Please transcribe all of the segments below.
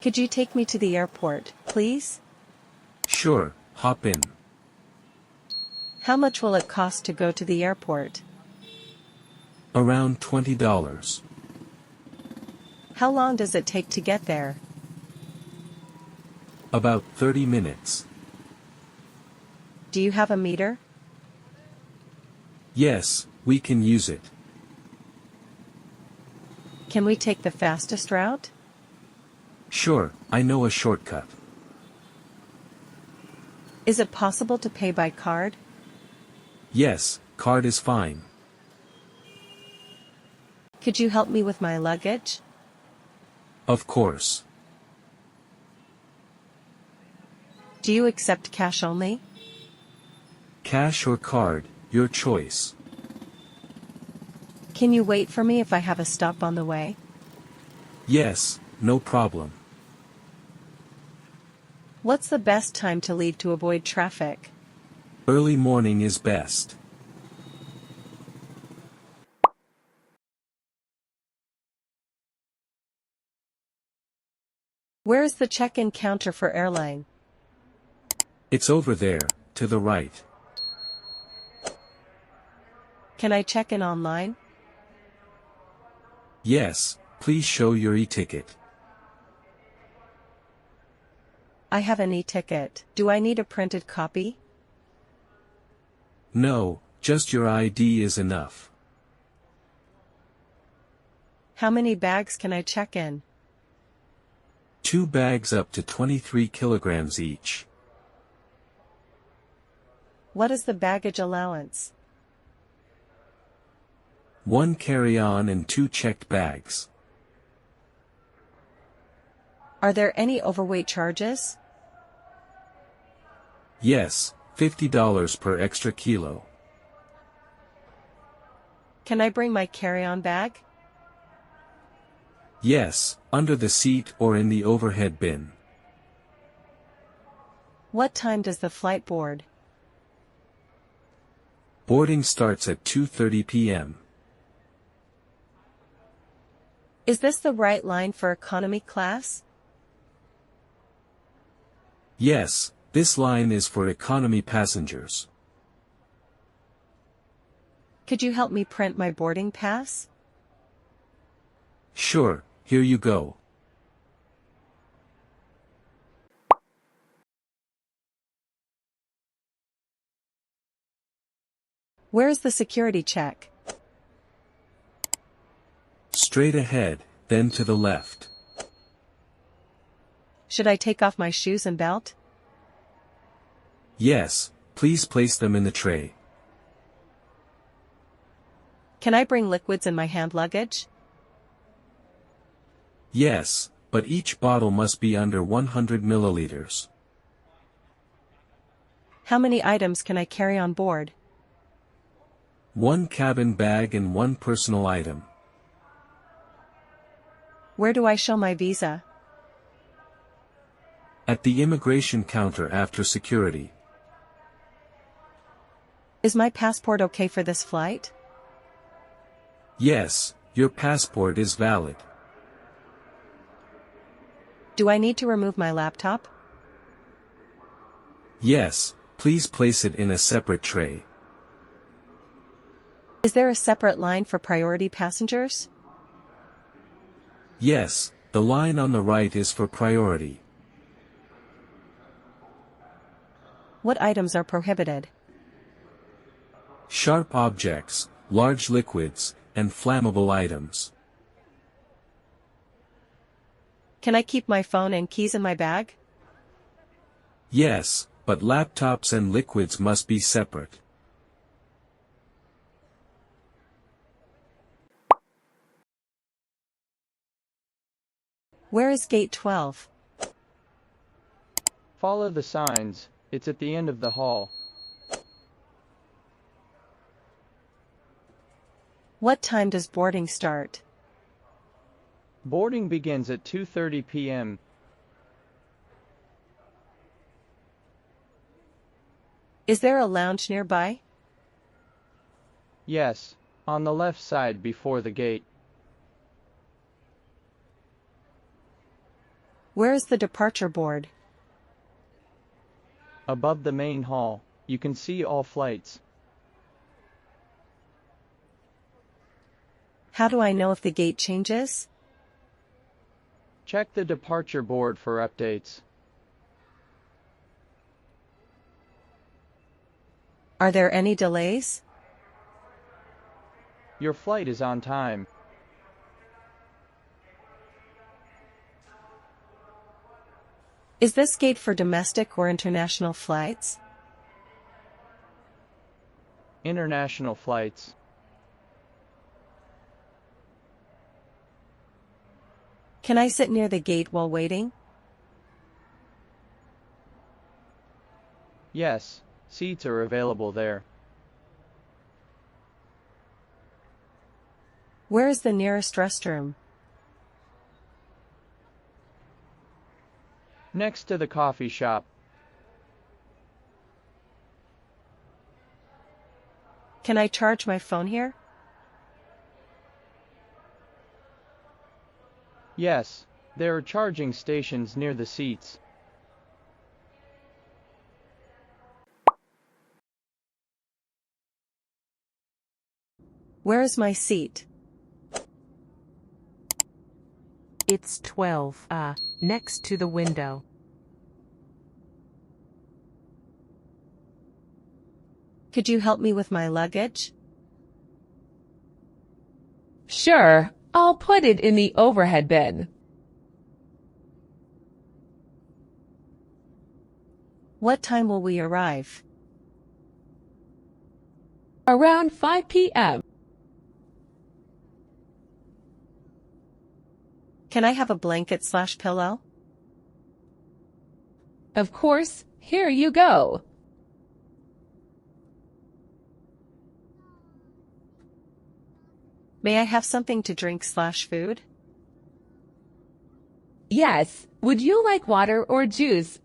Could you take me to the airport, please? Sure, hop in. How much will it cost to go to the airport? Around $20. How long does it take to get there? About 30 minutes. Do you have a meter? Yes, we can use it. Can we take the fastest route? Sure, I know a shortcut. Is it possible to pay by card? Yes, card is fine. Could you help me with my luggage? Of course. Do you accept cash only? Cash or card, your choice. Can you wait for me if I have a stop on the way? Yes, no problem. What's the best time to leave to avoid traffic? Early morning is best. Where is the check-in counter for airline? It's over there, to the right. Can I check in online? Yes, please show your e-ticket. I have an e-ticket. Do I need a printed copy? No, just your ID is enough. How many bags can I check in? 2 bags up to 23 kilograms each. What is the baggage allowance? 1 carry-on and 2 checked bags. Are there any overweight charges? Yes, $50 per extra kilo. Can I bring my carry-on bag? Yes, under the seat or in the overhead bin. What time does the flight board? Boarding starts at 2:30 p.m. Is this the right line for economy class? Yes, this line is for economy passengers. Could you help me print my boarding pass? Sure, here you go. Where is the security check? Straight ahead, then to the left. Should I take off my shoes and belt? Yes, please place them in the tray. Can I bring liquids in my hand luggage? Yes, but each bottle must be under 100 milliliters. How many items can I carry on board? 1 cabin bag and 1 personal item. Where do I show my visa? At the immigration counter after security. Is my passport okay for this flight? Yes, your passport is valid. Do I need to remove my laptop? Yes, please place it in a separate tray. Is there a separate line for priority passengers? Yes, the line on the right is for priority. What items are prohibited? Sharp objects, large liquids, and flammable items. Can I keep my phone and keys in my bag? Yes, but laptops and liquids must be separate. Where is gate 12? Follow the signs, it's at the end of the hall. What time does boarding start? Boarding begins at 2:30 p.m. Is there a lounge nearby? Yes, on the left side before the gate. Where is the departure board? Above the main hall, you can see all flights. How do I know if the gate changes? Check the departure board for updates. Are there any delays? Your flight is on time. Is this gate for domestic or international flights? International flights. Can I sit near the gate while waiting? Yes, seats are available there. Where is the nearest restroom? Next to the coffee shop. Can I charge my phone here? Yes, there are charging stations near the seats. Where is my seat? It's 12, next to the window. Could you help me with my luggage? Sure, I'll put it in the overhead bin. What time will we arrive? Around 5 p.m. Can I have a blanket/pillow? Of course, here you go. May I have something to drink/food? Yes, would you like water or juice?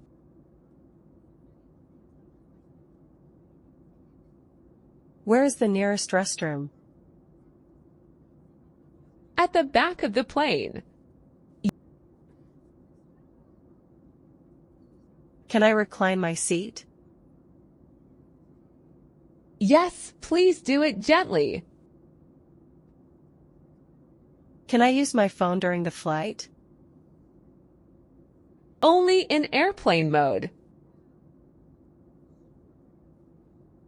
Where is the nearest restroom? At the back of the plane. Can I recline my seat? Yes, please do it gently. Can I use my phone during the flight? Only in airplane mode.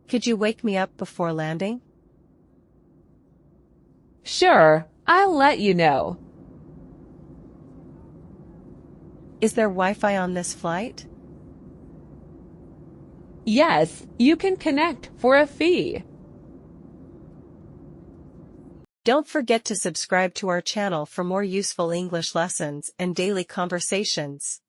Could you wake me up before landing? Sure, I'll let you know. Is there Wi-Fi on this flight? Yes, you can connect for a fee. Don't forget to subscribe to our channel for more useful English lessons and daily conversations.